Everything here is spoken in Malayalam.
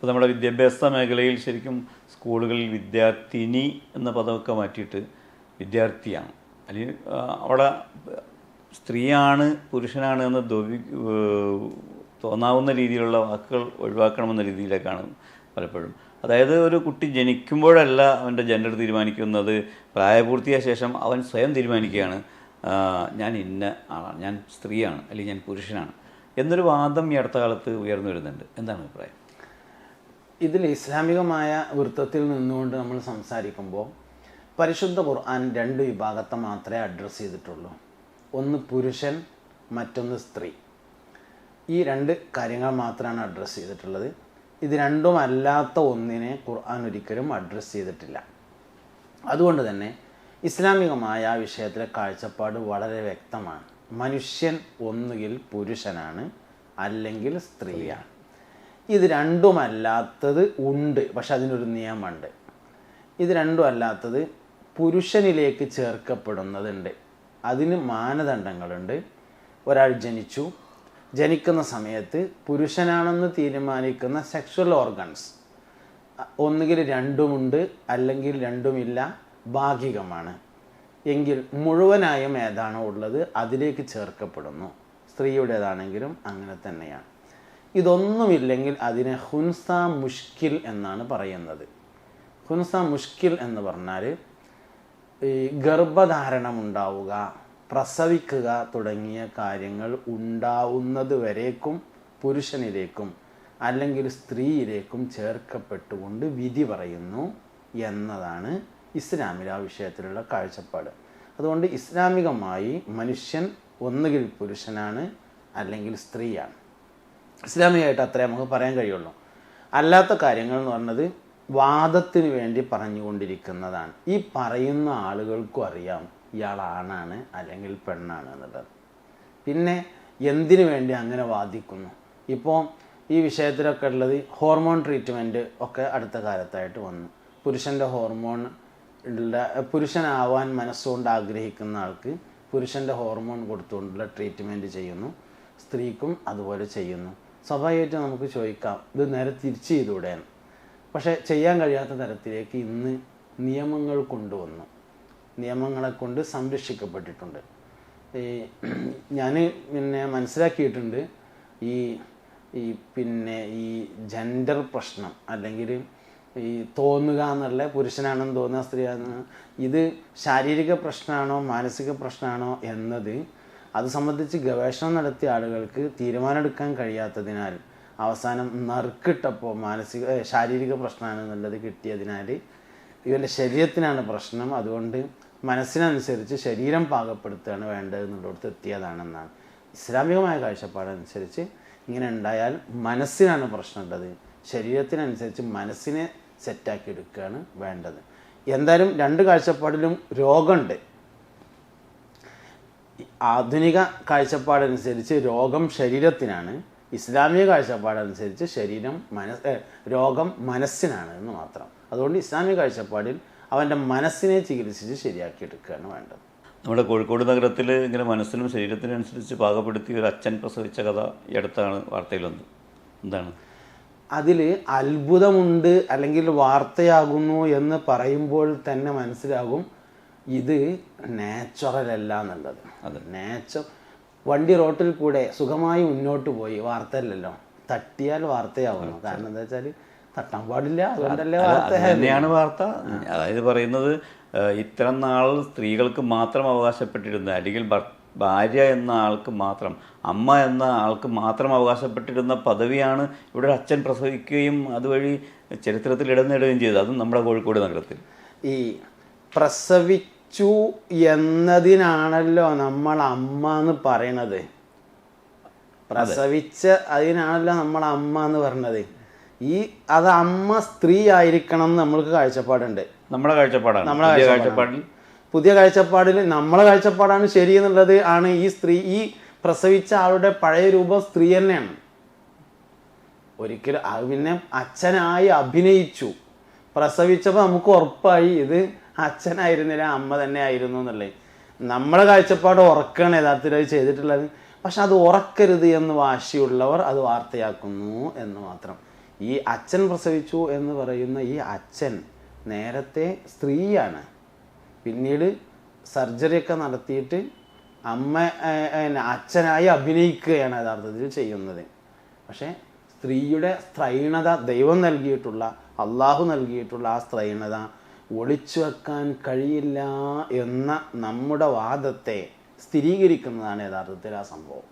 ഇപ്പോൾ നമ്മുടെ വിദ്യാഭ്യാസ മേഖലയിൽ ശരിക്കും സ്കൂളുകളിൽ വിദ്യാർത്ഥിനി എന്ന പദമൊക്കെ മാറ്റിയിട്ട് വിദ്യാർത്ഥിയാണ്, അല്ലെങ്കിൽ അവിടെ സ്ത്രീയാണ് പുരുഷനാണ് എന്ന് തോന്നാവുന്ന രീതിയിലുള്ള വാക്കുകൾ ഒഴിവാക്കണമെന്ന രീതിയിലേക്കാണ് പലപ്പോഴും. അതായത് ഒരു കുട്ടി ജനിക്കുമ്പോഴല്ല അവൻ്റെ ജെൻഡർ തീരുമാനിക്കുന്നത്, പ്രായപൂർത്തിയായ ശേഷം അവൻ സ്വയം തീരുമാനിക്കുകയാണ് ഞാൻ ഇന്ന ആളാണ്, ഞാൻ സ്ത്രീയാണ് അല്ലെങ്കിൽ ഞാൻ പുരുഷനാണ് എന്നൊരു വാദം ഈ അടുത്ത കാലത്ത് ഉയർന്നു വരുന്നുണ്ട്. എന്താണ് അഭിപ്രായം? ഇതിൽ ഇസ്ലാമികമായ വൃത്തത്തിൽ നിന്നുകൊണ്ട് നമ്മൾ സംസാരിക്കുമ്പോൾ പരിശുദ്ധ ഖുർആൻ രണ്ട് വിഭാഗത്തെ മാത്രമേ അഡ്രസ്സ് ചെയ്തിട്ടുള്ളൂ. ഒന്ന് പുരുഷൻ, മറ്റൊന്ന് സ്ത്രീ. ഈ രണ്ട് കാര്യങ്ങൾ മാത്രമാണ് അഡ്രസ്സ് ചെയ്തിട്ടുള്ളത്. ഇത് രണ്ടുമല്ലാത്ത ഒന്നിനെ ഖുർആൻ ഒരിക്കലും അഡ്രസ്സ് ചെയ്തിട്ടില്ല. അതുകൊണ്ട് തന്നെ ഇസ്ലാമികമായ ആ വിഷയത്തിലെ കാഴ്ചപ്പാട് വളരെ വ്യക്തമാണ്. മനുഷ്യൻ ഒന്നുകിൽ പുരുഷനാണ് അല്ലെങ്കിൽ സ്ത്രീയാണ്. ഇത് രണ്ടുമല്ലാത്തത് ഉണ്ട്, പക്ഷെ അതിനൊരു നിയമമുണ്ട്. ഇത് രണ്ടും അല്ലാത്തത് പുരുഷനിലേക്ക് ചേർക്കപ്പെടുന്നതുണ്ട്. അതിന് മാനദണ്ഡങ്ങളുണ്ട്. ഒരാൾ ജനിക്കുന്ന സമയത്ത് പുരുഷനാണെന്ന് തീരുമാനിക്കുന്ന സെക്ഷൽ ഓർഗൻസ് ഒന്നുകിൽ രണ്ടുമുണ്ട് അല്ലെങ്കിൽ രണ്ടുമില്ല, ഭാഗികമാണ് എങ്കിൽ മുഴുവനായും ഏതാണോ ഉള്ളത് അതിലേക്ക് ചേർക്കപ്പെടുന്നു. സ്ത്രീയുടേതാണെങ്കിലും അങ്ങനെ തന്നെയാണ്. ഇതൊന്നുമില്ലെങ്കിൽ അതിനെ ഹുൻസ മുഷ്കിൽ എന്നാണ് പറയുന്നത്. ഹുൻസ മുഷ്കിൽ എന്ന് പറഞ്ഞാൽ ഈ ഗർഭധാരണം ഉണ്ടാവുക, പ്രസവിക്കുക തുടങ്ങിയ കാര്യങ്ങൾ ഉണ്ടാവുന്നത് വരേക്കും പുരുഷനിലേക്കും അല്ലെങ്കിൽ സ്ത്രീയിലേക്കും ചേർക്കപ്പെട്ടുകൊണ്ട് വിധി പറയുന്നു എന്നതാണ് ഇസ്ലാമിലെ ആ വിഷയത്തിലുള്ള കാഴ്ചപ്പാട്. അതുകൊണ്ട് ഇസ്ലാമികമായി മനുഷ്യൻ ഒന്നുകിൽ പുരുഷനാണ് അല്ലെങ്കിൽ സ്ത്രീയാണ്. ഇസ്ലാമികമായിട്ട് അത്രേ നമുക്ക് പറയാൻ കഴിയുള്ളൂ. അല്ലാത്ത കാര്യങ്ങൾ എന്ന് പറഞ്ഞത് വാദത്തിന് വേണ്ടി പറഞ്ഞുകൊണ്ടിരിക്കുന്നതാണ്. ഈ പറയുന്ന ആളുകൾക്കും അറിയാം ഇയാൾ ആണാണ് അല്ലെങ്കിൽ പെണ്ണാണ് എന്നുള്ളത്. പിന്നെ എന്തിനു വേണ്ടി അങ്ങനെ വാദിക്കുന്നു? ഇപ്പോൾ ഈ വിഷയത്തിലൊക്കെ ഉള്ളത് ഹോർമോൺ ട്രീറ്റ്മെൻറ്റ് ഒക്കെ അടുത്ത കാലത്തായിട്ട് വന്നു. പുരുഷൻ്റെ ഹോർമോൺ പുരുഷനാവാൻ മനസ്സുകൊണ്ട് ആഗ്രഹിക്കുന്ന ആൾക്ക് പുരുഷൻ്റെ ഹോർമോൺ കൊടുത്തുകൊണ്ടുള്ള ട്രീറ്റ്മെൻറ്റ് ചെയ്യുന്നു, സ്ത്രീക്കും അതുപോലെ ചെയ്യുന്നു. സ്വാഭാവികമായിട്ടും നമുക്ക് ചോദിക്കാം, ഇത് നേരെ തിരിച്ച് ചെയ്തുകൂടെയാണ്. പക്ഷേ ചെയ്യാൻ കഴിയാത്ത തരത്തിലേക്ക് ഇന്ന് നിയമങ്ങൾ കൊണ്ടുവന്നു. നിയമങ്ങളെ കൊണ്ട് സംരക്ഷിക്കപ്പെട്ടിട്ടുണ്ട്. ഞാൻ പിന്നെ മനസ്സിലാക്കിയിട്ടുണ്ട് ഈ ജെൻഡർ പ്രശ്നം അല്ലെങ്കിൽ ഈ തോന്നുക എന്നുള്ള പുരുഷനാണെന്ന് തോന്നുക സ്ത്രീയാണെന്ന്, ഇത് ശാരീരിക പ്രശ്നമാണോ മാനസിക പ്രശ്നമാണോ എന്നത് അത് സംബന്ധിച്ച് ഗവേഷണം നടത്തിയ ആളുകൾക്ക് തീരുമാനമെടുക്കാൻ കഴിയാത്തതിനാൽ അവസാനം നറുക്കിട്ടപ്പോൾ ശാരീരിക പ്രശ്നമാണെന്നുള്ളത് കിട്ടിയതിനാൽ ഇവരുടെ ശരീരത്തിനാണ് പ്രശ്നം, അതുകൊണ്ട് മനസ്സിനനുസരിച്ച് ശരീരം പാകപ്പെടുത്തുകയാണ് വേണ്ടതെന്നുള്ളിടത്ത് എത്തിയതാണെന്നാണ്. ഇസ്ലാമികമായ കാഴ്ചപ്പാടനുസരിച്ച് ഇങ്ങനെ ഉണ്ടായാൽ മനസ്സിനാണ് പ്രശ്നമുള്ളത്, ശരീരത്തിനനുസരിച്ച് മനസ്സിനെ സെറ്റാക്കി എടുക്കുകയാണ് വേണ്ടത്. എന്തായാലും രണ്ട് കാഴ്ചപ്പാടിലും രോഗമുണ്ട്. ആധുനിക കാഴ്ചപ്പാടനുസരിച്ച് രോഗം ശരീരത്തിനാണ്, ഇസ്ലാമിക കാഴ്ചപ്പാടനുസരിച്ച് രോഗം മനസ്സിനാണ് എന്ന് മാത്രം. അതുകൊണ്ട് ഇസ്ലാമിക കാഴ്ചപ്പാടിൽ അവൻ്റെ മനസ്സിനെ ചികിത്സിച്ച് ശരിയാക്കി എടുക്കുകയാണ് വേണ്ടത്. നമ്മുടെ കോഴിക്കോട് നഗരത്തിൽ ഇങ്ങനെ മനസ്സിനും ശരീരത്തിനും അനുസരിച്ച് പാകപ്പെടുത്തി ഒരു അച്ഛൻ പ്രസവിച്ച കഥ ഈ അടുത്താണ് വാർത്തയിൽ വന്നത്. എന്താണ് അതിൽ അത്ഭുതമുണ്ട് അല്ലെങ്കിൽ വാർത്തയാകുന്നു എന്ന് പറയുമ്പോൾ തന്നെ മനസ്സിലാകും ഇത് നാച്ചുറൽ അല്ല എന്നുള്ളത്. അത് വണ്ടി റോട്ടിൽ കൂടെ സുഖമായി മുന്നോട്ട് പോയി, വാർത്തയല്ലല്ലോ, തട്ടിയാൽ വാർത്തയാവുന്നു. കാരണം എന്താ വെച്ചാൽ തട്ടാൻ പാടില്ല, അതുകൊണ്ടല്ലേ വാർത്ത. തന്നെയാണ് വാർത്ത. അതായത് പറയുന്നത് ഇത്തരം നാൾ സ്ത്രീകൾക്ക് മാത്രം അവകാശപ്പെട്ടിരുന്ന, അല്ലെങ്കിൽ ഭാര്യ എന്ന ആൾക്ക് മാത്രം, അമ്മ എന്ന ആൾക്ക് മാത്രം അവകാശപ്പെട്ടിരുന്ന പദവിയാണ് ഇവിടെ അച്ഛൻ പ്രസവിക്കുകയും അതുവഴി ചരിത്രത്തിൽ ഇടം നേടുകയും ചെയ്തത്. അതും നമ്മുടെ കോഴിക്കോട് നഗരത്തിൽ. ഈ പ്രസവിച്ചു എന്നതിനാണല്ലോ നമ്മൾ അമ്മ എന്ന് പറയണത്. പ്രസവിച്ച അതിനാണല്ലോ നമ്മൾ അമ്മ എന്ന് പറഞ്ഞത്. അത് അമ്മ സ്ത്രീ ആയിരിക്കണം എന്ന് നമ്മൾക്ക് കാഴ്ചപ്പാടുണ്ട്. നമ്മുടെ കാഴ്ചപ്പാടാണ്. പുതിയ കാഴ്ചപ്പാടിൽ നമ്മളെ കാഴ്ചപ്പാടാണ് ശരി എന്നുള്ളത് ആണ്. ഈ പ്രസവിച്ച ആളുടെ പഴയ രൂപം സ്ത്രീ തന്നെയാണ്. ഒരിക്കലും പിന്നെ അച്ഛനായി അഭിനയിച്ചു, പ്രസവിച്ചപ്പോൾ നമുക്ക് ഉറപ്പായി ഇത് അച്ഛനായിരുന്നില്ല അമ്മ തന്നെ ആയിരുന്നു എന്നുള്ളത്. നമ്മളെ കാഴ്ചപ്പാട് ഉറക്കാണ് യഥാർത്ഥത്തിൽ അത് ചെയ്തിട്ടുള്ളത്. പക്ഷെ അത് ഉറക്കരുത് എന്ന് വാശിയുള്ളവർ അത് വാർത്തയാക്കുന്നു എന്ന് മാത്രം. ഈ അച്ഛൻ പ്രസവിച്ചു എന്ന് പറയുന്ന ഈ അച്ഛൻ നേരത്തെ സ്ത്രീയാണ്. പിന്നീട് സർജറിയൊക്കെ നടത്തിയിട്ട് അച്ഛനായി അഭിനയിക്കുകയാണ് യഥാർത്ഥത്തിൽ ചെയ്യുന്നത്. പക്ഷേ സ്ത്രീയുടെ സ്ത്രൈണത, ദൈവം നൽകിയിട്ടുള്ള, അള്ളാഹു നൽകിയിട്ടുള്ള ആ സ്ത്രൈണത ഒളിച്ചു വെക്കാൻ കഴിയില്ല എന്ന നമ്മുടെ വാദത്തെ സ്ഥിരീകരിക്കുന്നതാണ് യഥാർത്ഥത്തിൽ ആ സംഭവം.